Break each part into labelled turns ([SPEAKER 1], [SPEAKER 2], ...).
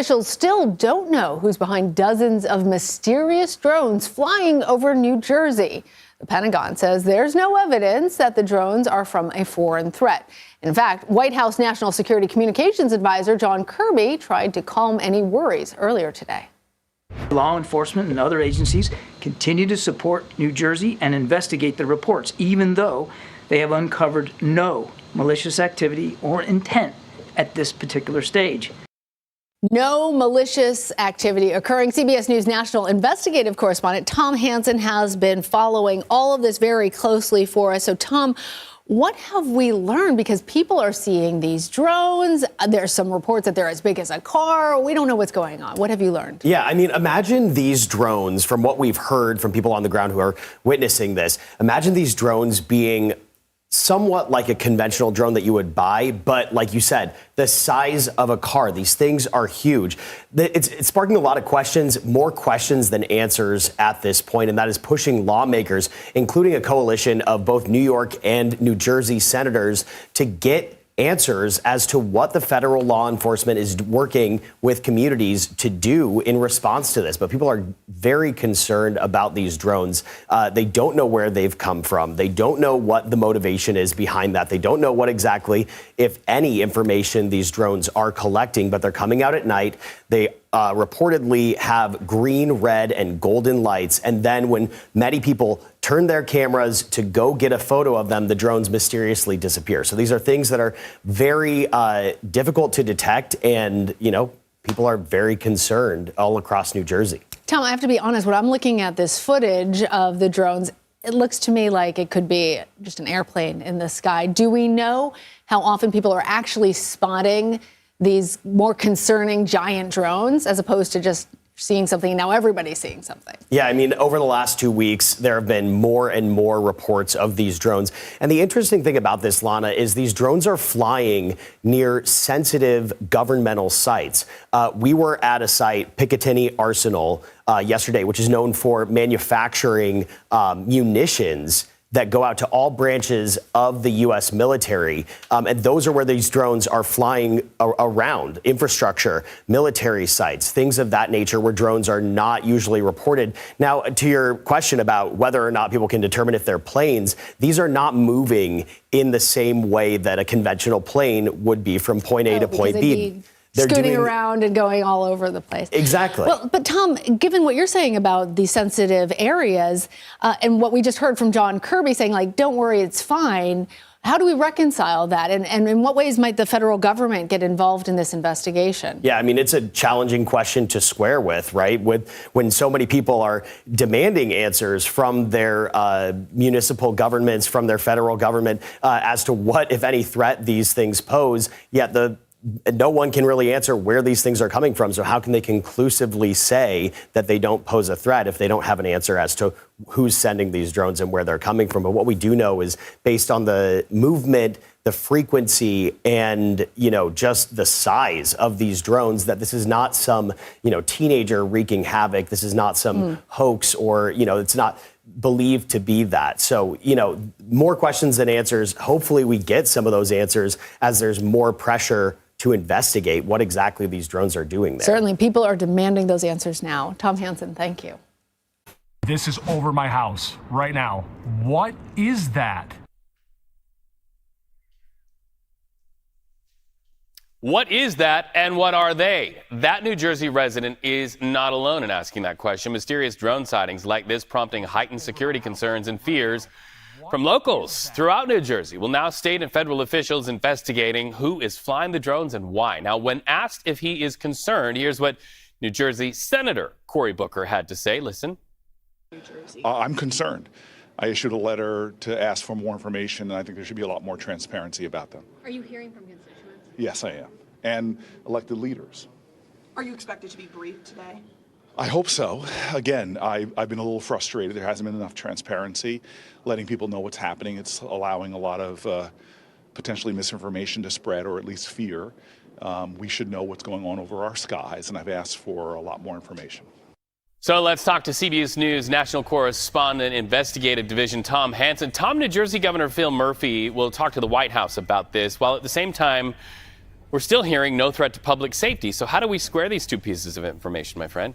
[SPEAKER 1] Officials still don't know who's behind dozens of mysterious drones flying over New Jersey. The Pentagon says there's no evidence that the drones are from a foreign threat. In fact, White House National Security Communications Advisor John Kirby tried to calm any worries earlier today.
[SPEAKER 2] Law enforcement and other agencies continue to support New Jersey and investigate the reports, even though they have uncovered no malicious activity or intent at this particular stage.
[SPEAKER 1] No malicious activity occurring. CBS News national investigative correspondent Tom Hansen has been following all of this very closely for us. So, Tom, what have we learned? Because people are seeing these drones. There's some reports that they're as big as a car. We don't know what's going on. What have you learned?
[SPEAKER 3] Yeah, I mean, imagine these drones, from what we've heard from people on the ground who are witnessing this, imagine these drones being somewhat like a conventional drone that you would buy, but like you said, the size of a car. These things are huge. It's sparking a lot of questions, more questions than answers at this point, and that is pushing lawmakers, including a coalition of both New York and New Jersey senators, to get answers as to what the federal law enforcement is working with communities to do in response to this. But people are very concerned about these drones. They don't know where they've come from. They don't know what the motivation is behind that. They don't know what exactly, if any, information these drones are collecting, but they're coming out at night. They reportedly have green, red, and golden lights. And then when many people turn their cameras to go get a photo of them, the drones mysteriously disappear. So these are things that are very difficult to detect. And, you know, people are very concerned all across New Jersey.
[SPEAKER 1] Tom, I have to be honest, when I'm looking at this footage of the drones, it looks to me like it could be just an airplane in the sky. Do we know how often people are actually spotting these more concerning giant drones as opposed to just seeing something and now everybody's seeing something?
[SPEAKER 3] Yeah, I mean, over the last 2 weeks, there have been more and more reports of these drones. And the interesting thing about this, Lana, is these drones are flying near sensitive governmental sites. We were at a site, Picatinny Arsenal, yesterday, which is known for manufacturing munitions that go out to all branches of the U.S. military. And those are where these drones are flying around, infrastructure, military sites, things of that nature where drones are not usually reported. Now, to your question about whether or not people can determine if they're planes, these are not moving in the same way that a conventional plane would be from point A to point B.
[SPEAKER 1] They're scooting around and going all over the place.
[SPEAKER 3] Exactly.
[SPEAKER 1] Well, but Tom, given what you're saying about these sensitive areas and what we just heard from John Kirby saying, like, don't worry, it's fine. How do we reconcile that? And in what ways might the federal government get involved in this investigation?
[SPEAKER 3] Yeah, I mean, it's a challenging question to square with, right? When so many people are demanding answers from their municipal governments, from their federal government, as to what, if any, threat these things pose, yet no one can really answer where these things are coming from. So how can they conclusively say that they don't pose a threat if they don't have an answer as to who's sending these drones and where they're coming from? But what we do know is, based on the movement, the frequency, and, you know, just the size of these drones, that this is not some, you know, teenager wreaking havoc. This is not some hoax, or, you know, it's not believed to be that. So, you know, more questions than answers. Hopefully we get some of those answers as there's more pressure to investigate what exactly these drones are doing there.
[SPEAKER 1] Certainly, people are demanding those answers now. Tom Hansen, thank you.
[SPEAKER 4] This is over my house right now. What is that?
[SPEAKER 5] What is that, and what are they? That New Jersey resident is not alone in asking that question. Mysterious drone sightings like this prompting heightened security concerns and fears from locals throughout New Jersey. Well, now state and federal officials investigating who is flying the drones and why. Now, when asked if he is concerned, here's what New Jersey Senator Cory Booker had to say. Listen.
[SPEAKER 6] I'm concerned. I issued a letter to ask for more information, and I think there should be a lot more transparency about them.
[SPEAKER 7] Are you hearing from constituents?
[SPEAKER 6] Yes, I am. And elected leaders.
[SPEAKER 7] Are you expected to be briefed today?
[SPEAKER 6] I hope so. Again, I've been a little frustrated. There hasn't been enough transparency, letting people know what's happening. It's allowing a lot of potentially misinformation to spread, or at least fear. We should know what's going on over our skies, and I've asked for a lot more information.
[SPEAKER 5] So let's talk to CBS News national correspondent, investigative division, Tom Hansen. Tom, New Jersey Governor Phil Murphy will talk to the White House about this, while at the same time we're still hearing no threat to public safety. So how do we square these two pieces of information, my friend?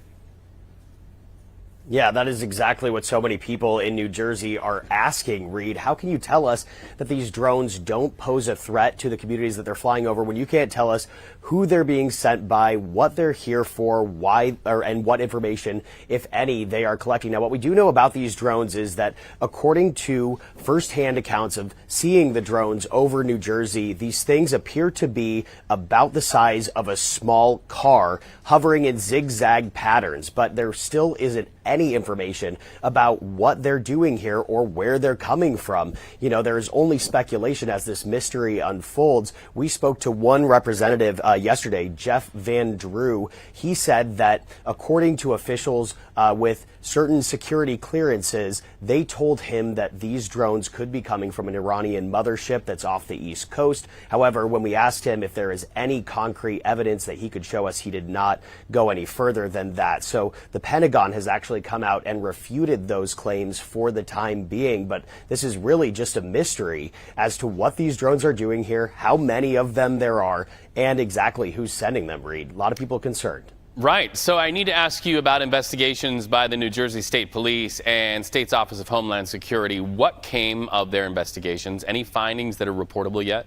[SPEAKER 3] Yeah, that is exactly what so many people in New Jersey are asking, Reed. How can you tell us that these drones don't pose a threat to the communities that they're flying over when you can't tell us who they're being sent by, what they're here for, why, and what information, if any, they are collecting? Now, what we do know about these drones is that according to firsthand accounts of seeing the drones over New Jersey, these things appear to be about the size of a small car, hovering in zigzag patterns, but there still isn't any information about what they're doing here or where they're coming from. You know, there's only speculation as this mystery unfolds. We spoke to one representative yesterday, Jeff Van Drew. He said that according to officials with certain security clearances, they told him that these drones could be coming from an Iranian mothership that's off the East Coast. However, when we asked him if there is any concrete evidence that he could show us, he did not go any further than that. So the Pentagon has actually come out and refuted those claims for the time being. But this is really just a mystery as to what these drones are doing here, how many of them there are, and exactly who's sending them, Reed. A lot of people concerned.
[SPEAKER 5] Right. So I need to ask you about investigations by the New Jersey State Police and State's Office of Homeland Security. What came of their investigations? Any findings that are reportable yet?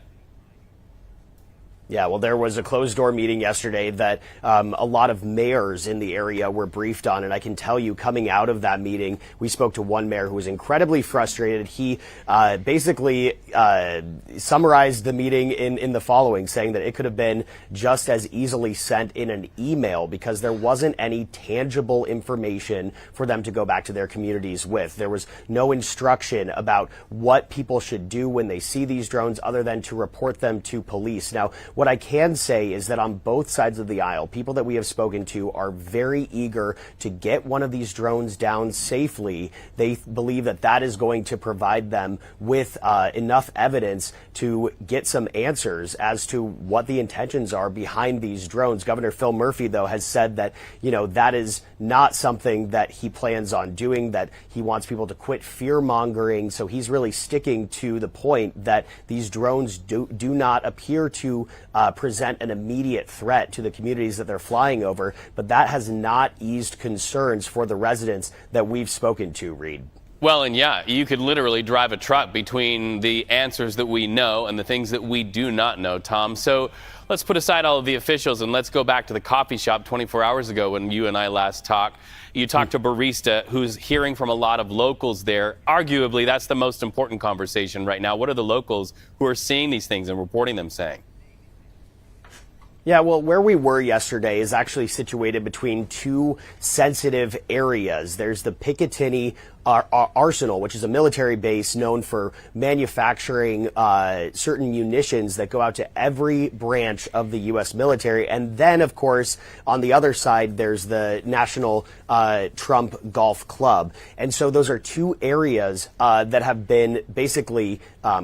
[SPEAKER 3] Yeah, well, there was a closed-door meeting yesterday that a lot of mayors in the area were briefed on, and I can tell you, coming out of that meeting, we spoke to one mayor who was incredibly frustrated. He basically summarized the meeting in the following, saying that it could have been just as easily sent in an email because there wasn't any tangible information for them to go back to their communities with. There was no instruction about what people should do when they see these drones other than to report them to police. Now, what I can say is that on both sides of the aisle, people that we have spoken to are very eager to get one of these drones down safely. They believe that that is going to provide them with enough evidence to get some answers as to what the intentions are behind these drones. Governor Phil Murphy, though, has said that, you know, that is not something that he plans on doing, that he wants people to quit fear-mongering. So he's really sticking to the point that these drones do not appear to present an immediate threat to the communities that they're flying over, but that has not eased concerns for the residents that we've spoken to, Reed.
[SPEAKER 5] Well, and yeah, you could literally drive a truck between the answers that we know and the things that we do not know, Tom. So let's put aside all of the officials and let's go back to the coffee shop 24 hours ago when you and I last talked. You talked to a barista who's hearing from a lot of locals there. Arguably, that's the most important conversation right now. What are the locals who are seeing these things and reporting them saying?
[SPEAKER 3] Yeah, well, where we were yesterday is actually situated between two sensitive areas. There's the Picatinny Arsenal, which is a military base known for manufacturing certain munitions that go out to every branch of the U.S. military. And then, of course, on the other side, there's the National Trump Golf Club. And so those are two areas that have been basically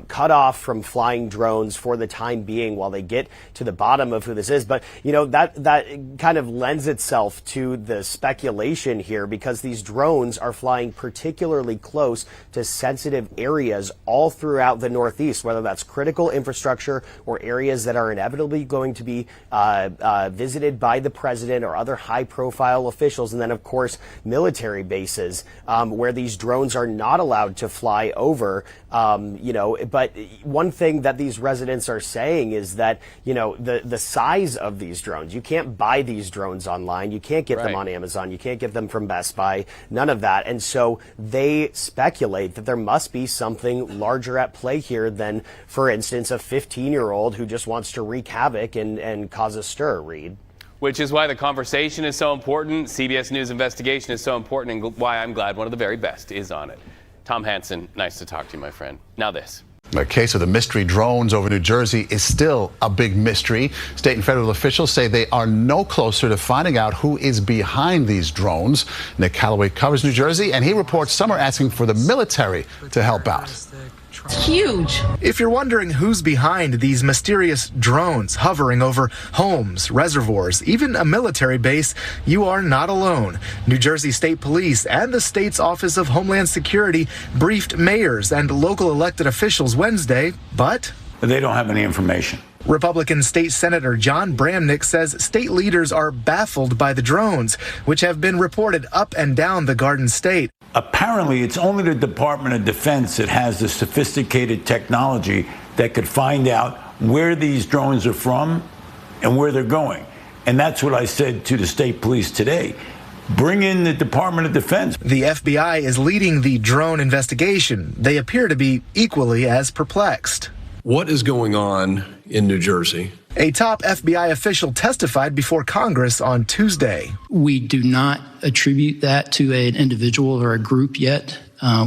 [SPEAKER 3] cut off from flying drones for the time being while they get to the bottom of who this is. But, you know, that kind of lends itself to the speculation here because these drones are flying particularly close to sensitive areas all throughout the Northeast, whether that's critical infrastructure or areas that are inevitably going to be visited by the president or other high-profile officials. And then, of course, military bases where these drones are not allowed to fly over. You know, but one thing that these residents are saying is that, you know, the size of these drones, you can't buy these drones online. You can't get them on Amazon. You can't get them from Best Buy, none of that. And so they speculate that there must be something larger at play here than, for instance, a 15-year-old who just wants to wreak havoc and cause a stir, Reed.
[SPEAKER 5] Which is why the conversation is so important. CBS News investigation is so important and why I'm glad one of the very best is on it. Tom Hansen, nice to talk to you, my friend. Now this.
[SPEAKER 8] The case of the mystery drones over New Jersey is still a big mystery. State and federal officials say they are no closer to finding out who is behind these drones. Nick Calloway covers New Jersey, and he reports some are asking for the military to help out.
[SPEAKER 9] It's huge.
[SPEAKER 10] If you're wondering who's behind these mysterious drones hovering over homes, reservoirs, even a military base, you are not alone. New Jersey State Police and the state's Office of Homeland Security briefed mayors and local elected officials Wednesday, but
[SPEAKER 11] they don't have any information.
[SPEAKER 10] Republican State Senator John Bramnick says state leaders are baffled by the drones, which have been reported up and down the Garden State.
[SPEAKER 11] Apparently, it's only the Department of Defense that has the sophisticated technology that could find out where these drones are from and where they're going. And that's what I said to the state police today. Bring in the Department of Defense.
[SPEAKER 10] The FBI is leading the drone investigation. They appear to be equally as perplexed.
[SPEAKER 12] What is going on in New Jersey?
[SPEAKER 10] A top FBI official testified before Congress on Tuesday.
[SPEAKER 13] We do not attribute that to an individual or a group yet.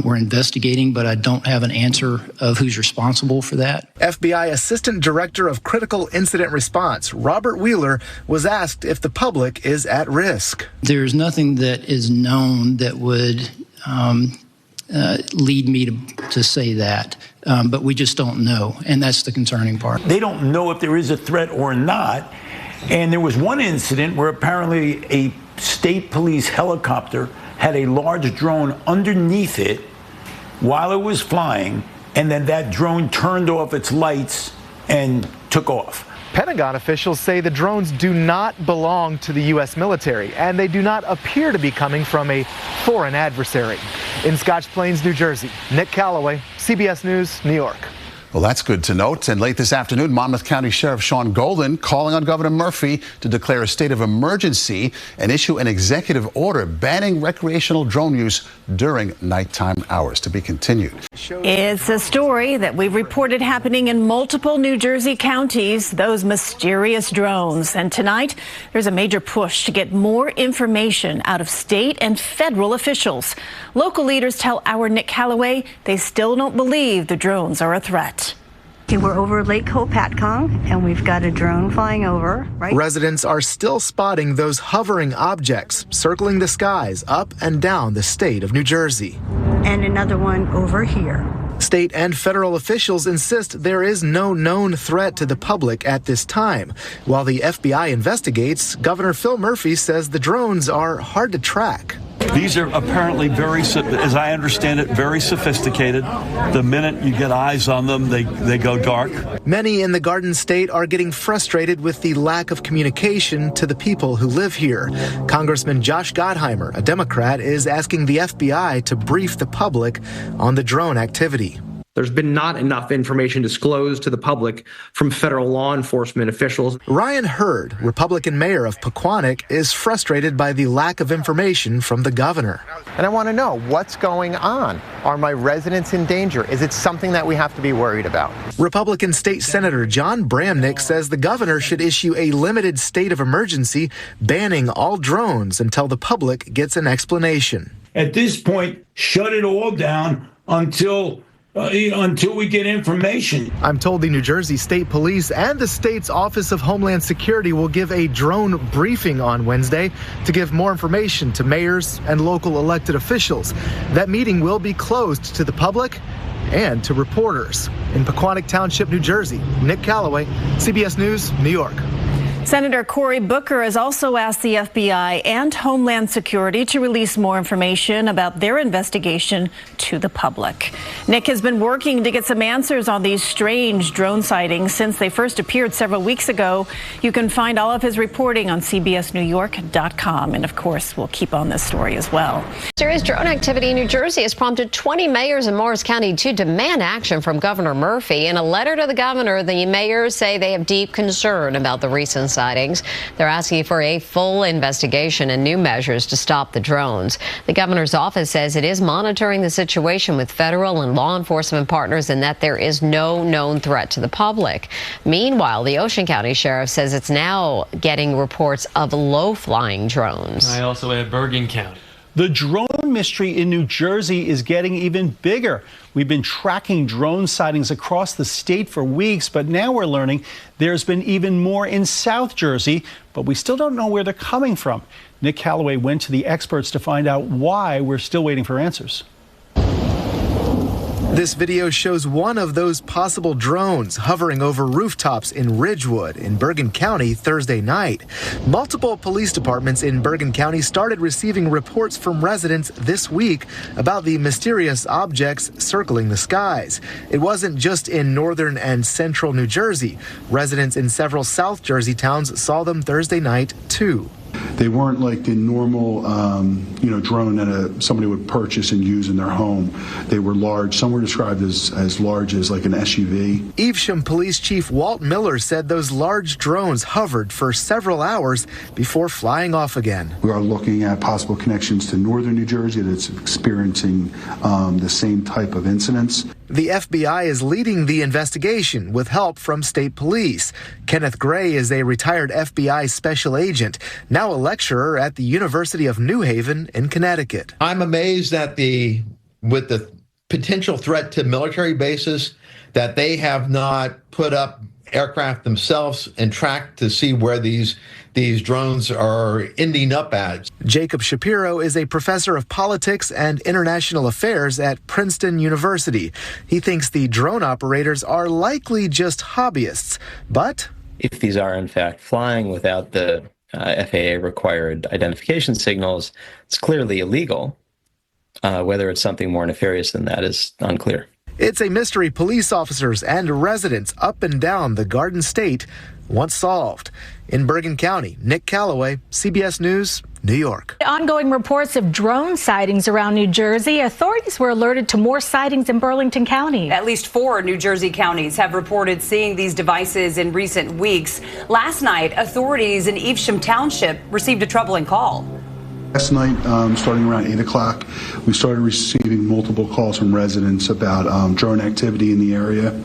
[SPEAKER 13] We're investigating, but I don't have an answer of who's responsible for that.
[SPEAKER 10] FBI Assistant Director of Critical Incident Response, Robert Wheeler, was asked if the public is at risk.
[SPEAKER 13] There's nothing that is known that would lead me to say that, but we just don't know, and that's the concerning part.
[SPEAKER 11] They don't know if there is a threat or not, and there was one incident where apparently a state police helicopter had a large drone underneath it while it was flying, and then that drone turned off its lights and took off.
[SPEAKER 10] Pentagon officials say the drones do not belong to the U.S. military, and they do not appear to be coming from a foreign adversary. In Scotch Plains, New Jersey, Nick Calloway, CBS News, New York.
[SPEAKER 8] Well, that's good to note. And late this afternoon, Monmouth County Sheriff Sean Golden calling on Governor Murphy to declare a state of emergency and issue an executive order banning recreational drone use during nighttime hours. To be continued.
[SPEAKER 14] It's a story that we've reported happening in multiple New Jersey counties, those mysterious drones. And tonight, there's a major push to get more information out of state and federal officials. Local leaders tell our Nick Calloway they still don't believe the drones are a threat.
[SPEAKER 15] We're over Lake Hopatcong, and we've got a drone flying over. Right?
[SPEAKER 10] Residents are still spotting those hovering objects circling the skies up and down the state of New Jersey.
[SPEAKER 15] And another one over here.
[SPEAKER 10] State and federal officials insist there is no known threat to the public at this time. While the FBI investigates, Governor Phil Murphy says the drones are hard to track.
[SPEAKER 16] These are apparently very, as I understand it, very sophisticated. The minute you get eyes on them, they go dark.
[SPEAKER 10] Many in the Garden State are getting frustrated with the lack of communication to the people who live here. Congressman Josh Gottheimer, a Democrat, is asking the FBI to brief the public on the drone activity.
[SPEAKER 17] There's been not enough information disclosed to the public from federal law enforcement officials.
[SPEAKER 10] Ryan Hurd, Republican mayor of Pequannock, is frustrated by the lack of information from the governor.
[SPEAKER 18] And I want to know what's going on. Are my residents in danger? Is it something that we have to be worried about?
[SPEAKER 10] Republican State Senator John Bramnick says the governor should issue a limited state of emergency banning all drones until the public gets an explanation.
[SPEAKER 11] At this point, shut it all down until we get information.
[SPEAKER 10] I'm told the New Jersey State Police and the state's Office of Homeland Security will give a drone briefing on Wednesday to give more information to mayors and local elected officials. That meeting will be closed to the public and to reporters. In Pequannock Township, New Jersey, Nick Calloway, CBS News, New York.
[SPEAKER 14] Senator Cory Booker has also asked the FBI and Homeland Security to release more information about their investigation to the public. Nick has been working to get some answers on these strange drone sightings since they first appeared several weeks ago. You can find all of his reporting on CBSNewYork.com. And of course, we'll keep on this story as well.
[SPEAKER 19] Serious drone activity in New Jersey has prompted 20 mayors in Morris County to demand action from Governor Murphy. In a letter to the governor, the mayors say they have deep concern about the recent sightings. They're asking for a full investigation and new measures to stop the drones. The governor's office says it is monitoring the situation with federal and law enforcement partners and that there is no known threat to the public. Meanwhile, the Ocean County Sheriff says it's now getting reports of low-flying drones.
[SPEAKER 20] I also add Bergen County.
[SPEAKER 21] The drone mystery in New Jersey is getting even bigger. We've been tracking drone sightings across the state for weeks, but now we're learning there's been even more in South Jersey, but we still don't know where they're coming from. Nick Calloway went to the experts to find out why we're still waiting for answers.
[SPEAKER 10] This video shows one of those possible drones hovering over rooftops in Ridgewood in Bergen County Thursday night. Multiple police departments in Bergen County started receiving reports from residents this week about the mysterious objects circling the skies. It wasn't just in northern and central New Jersey. Residents in several South Jersey towns saw them Thursday night, too.
[SPEAKER 20] They weren't like the normal, drone that somebody would purchase and use in their home. They were large. Some were described as large as like an SUV.
[SPEAKER 10] Evesham Police Chief Walt Miller said those large drones hovered for several hours before flying off again.
[SPEAKER 20] We are looking at possible connections to northern New Jersey that's experiencing the same type of incidents.
[SPEAKER 10] The FBI is leading the investigation with help from state police. Kenneth Gray is a retired FBI special agent, now a lecturer at the University of New Haven in Connecticut.
[SPEAKER 22] I'm amazed at with the potential threat to military bases that they have not put up aircraft themselves and tracked to see where these drones are ending up at.
[SPEAKER 10] Jacob Shapiro is a professor of politics and international affairs at Princeton University. He thinks the drone operators are likely just hobbyists, but
[SPEAKER 23] if these are in fact flying without the FAA required identification signals, it's clearly illegal. Whether it's something more nefarious than that is unclear.
[SPEAKER 10] It's a mystery police officers and residents up and down the Garden State want solved. In Bergen County, Nick Calloway, CBS News, New York.
[SPEAKER 24] Ongoing reports of drone sightings around New Jersey. Authorities were alerted to more sightings in Burlington County.
[SPEAKER 25] At least 4 New Jersey counties have reported seeing these devices in recent weeks. Last night, authorities in Evesham Township received a troubling call.
[SPEAKER 20] Last night, starting around 8 o'clock, we started receiving multiple calls from residents about drone activity in the area.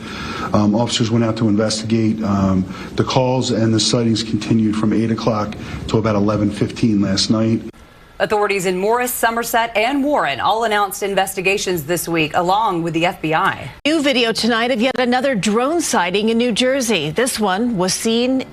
[SPEAKER 20] Officers went out to investigate. The calls and the sightings continued from 8 o'clock to about 11:15 last night.
[SPEAKER 25] Authorities in Morris, Somerset, and Warren all announced investigations this week, along with the FBI.
[SPEAKER 14] New video tonight of yet another drone sighting in New Jersey. This one was seen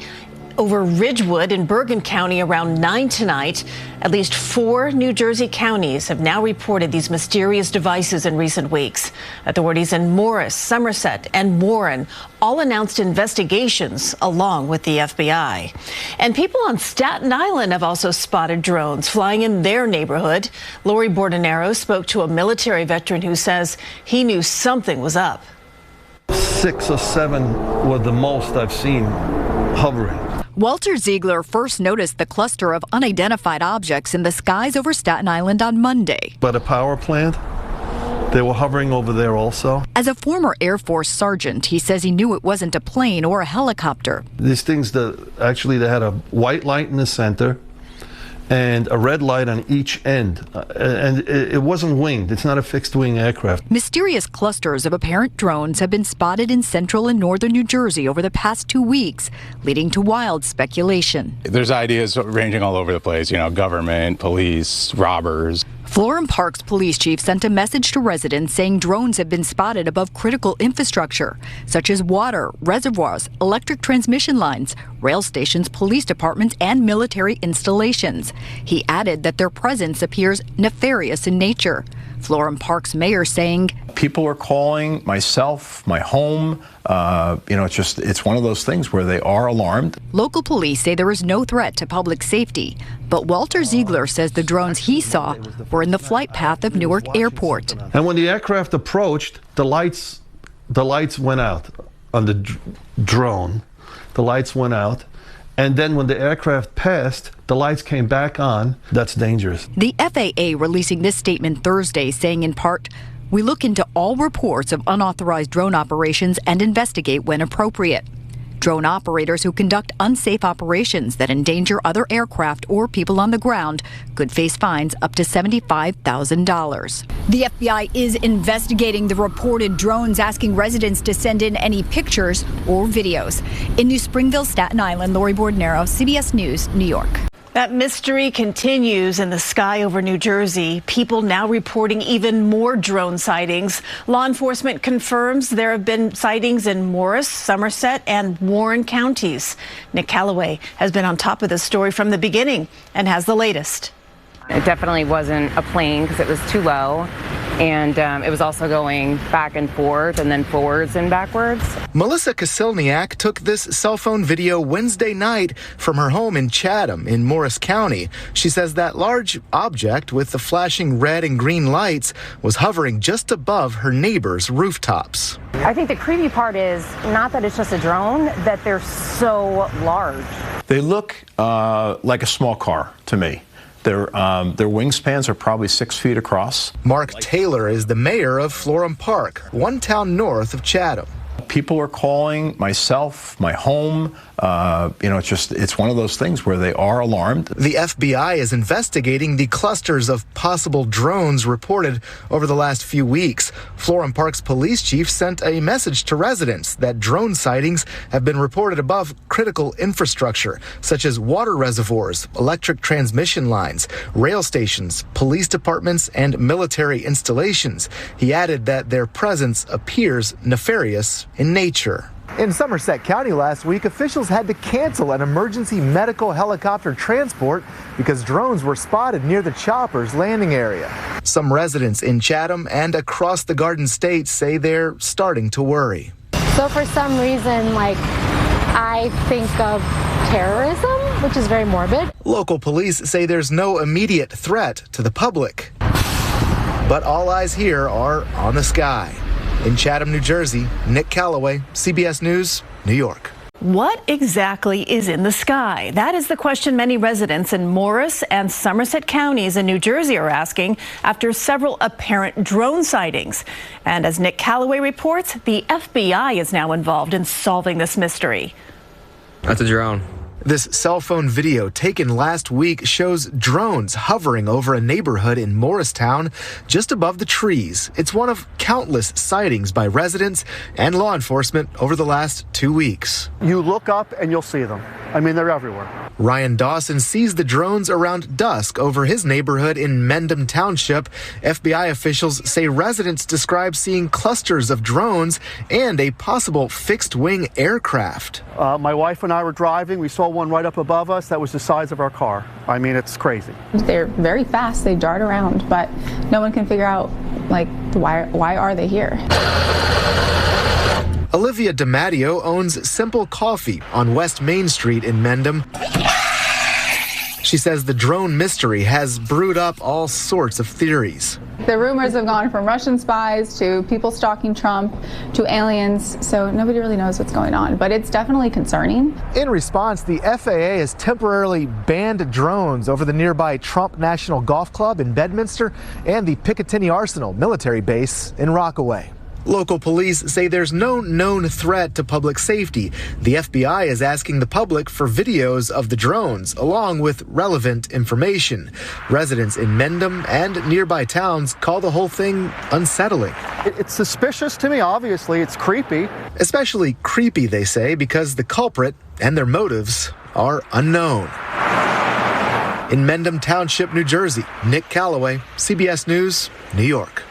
[SPEAKER 14] over Ridgewood in Bergen County around 9 tonight. At least 4 New Jersey counties have now reported these mysterious devices in recent weeks. Authorities in Morris, Somerset, and Warren all announced investigations along with the FBI. And people on Staten Island have also spotted drones flying in their neighborhood. Lori Bordenero spoke to a military veteran who says he knew something was up.
[SPEAKER 26] 6 or 7 were the most I've seen hovering.
[SPEAKER 27] Walter Ziegler first noticed the cluster of unidentified objects in the skies over Staten Island on Monday.
[SPEAKER 26] By the power plant, they were hovering over there also.
[SPEAKER 27] As a former Air Force sergeant, he says he knew it wasn't a plane or a helicopter.
[SPEAKER 26] These things, they had a white light in the center and a red light on each end. And it wasn't winged. It's not a fixed-wing aircraft.
[SPEAKER 27] Mysterious clusters of apparent drones have been spotted in central and northern New Jersey over the past 2 weeks, leading to wild speculation.
[SPEAKER 28] There's ideas ranging all over the place, government, police, robbers.
[SPEAKER 27] Florham Park's police chief sent a message to residents saying drones have been spotted above critical infrastructure, such as water, reservoirs, electric transmission lines, rail stations, police departments, and military installations. He added that their presence appears nefarious in nature. Florham Park's mayor saying,
[SPEAKER 29] people are calling, myself, my home. It's one of those things where they are alarmed.
[SPEAKER 27] Local police say there is no threat to public safety, but Walter Ziegler says the drones he saw were in the flight path of Newark Airport.
[SPEAKER 26] And when the aircraft approached, the lights went out on the drone. The lights went out. And then when the aircraft passed, the lights came back on. That's dangerous.
[SPEAKER 27] The FAA releasing this statement Thursday saying in part, we look into all reports of unauthorized drone operations and investigate when appropriate. Drone operators who conduct unsafe operations that endanger other aircraft or people on the ground could face fines up to $75,000.
[SPEAKER 30] The FBI is investigating the reported drones, asking residents to send in any pictures or videos. In New Springville, Staten Island, Lori Bordenero, CBS News, New York.
[SPEAKER 14] That mystery continues in the sky over New Jersey. People now reporting even more drone sightings. Law enforcement confirms there have been sightings in Morris, Somerset, and Warren counties. Nick Calloway has been on top of this story from the beginning and has the latest.
[SPEAKER 31] It definitely wasn't a plane because it was too low.
[SPEAKER 1] and it was also going back and forth and then forwards and backwards.
[SPEAKER 10] Melissa Kasilniak took this cell phone video Wednesday night from her home in Chatham in Morris County. She says that large object with the flashing red and green lights was hovering just above her neighbor's rooftops.
[SPEAKER 1] I think the creepy part is not that it's just a drone, that they're so large.
[SPEAKER 29] They look like a small car to me. Their wingspans are probably 6 feet across.
[SPEAKER 10] Mark Taylor is the mayor of Florham Park, one town north of Chatham.
[SPEAKER 29] People are calling, myself, my home. It's one of those things where they are alarmed.
[SPEAKER 10] The FBI is investigating the clusters of possible drones reported over the last few weeks. Florham Park's police chief sent a message to residents that drone sightings have been reported above critical infrastructure, such as water reservoirs, electric transmission lines, rail stations, police departments, and military installations. He added that their presence appears nefarious in nature. In Somerset County last week, officials had to cancel an emergency medical helicopter transport because drones were spotted near the chopper's landing area. Some residents in Chatham and across the Garden State say they're starting to worry.
[SPEAKER 2] So for some reason, I think of terrorism, which is very morbid.
[SPEAKER 10] Local police say there's no immediate threat to the public. But all eyes here are on the sky. In Chatham, New Jersey, Nick Calloway, CBS News, New York.
[SPEAKER 14] What exactly is in the sky? That is the question many residents in Morris and Somerset counties in New Jersey are asking after several apparent drone sightings. And as Nick Calloway reports, the FBI is now involved in solving this mystery.
[SPEAKER 3] That's a drone.
[SPEAKER 10] This cell phone video taken last week shows drones hovering over a neighborhood in Morristown just above the trees. It's one of countless sightings by residents and law enforcement over the last 2 weeks.
[SPEAKER 4] You look up and you'll see them. I mean, they're everywhere.
[SPEAKER 10] Ryan Dawson sees the drones around dusk over his neighborhood in Mendham Township. FBI officials say residents describe seeing clusters of drones and a possible fixed-wing aircraft.
[SPEAKER 4] My wife and I were driving. We saw one right up above us that was the size of our car. I mean, it's crazy.
[SPEAKER 5] They're very fast. They dart around, but no one can figure out, why are they here?
[SPEAKER 10] Olivia DiMatteo owns Simple Coffee on West Main Street in Mendham. She says the drone mystery has brewed up all sorts of theories.
[SPEAKER 5] The rumors have gone from Russian spies to people stalking Trump to aliens, so nobody really knows what's going on, but it's definitely concerning.
[SPEAKER 10] In response, the FAA has temporarily banned drones over the nearby Trump National Golf Club in Bedminster and the Picatinny Arsenal military base in Rockaway. Local police say there's no known threat to public safety. The FBI is asking the public for videos of the drones, along with relevant information. Residents in Mendham and nearby towns call the whole thing unsettling.
[SPEAKER 4] It's suspicious to me, obviously. It's creepy.
[SPEAKER 10] Especially creepy, they say, because the culprit and their motives are unknown. In Mendham Township, New Jersey, Nick Calloway, CBS News, New York.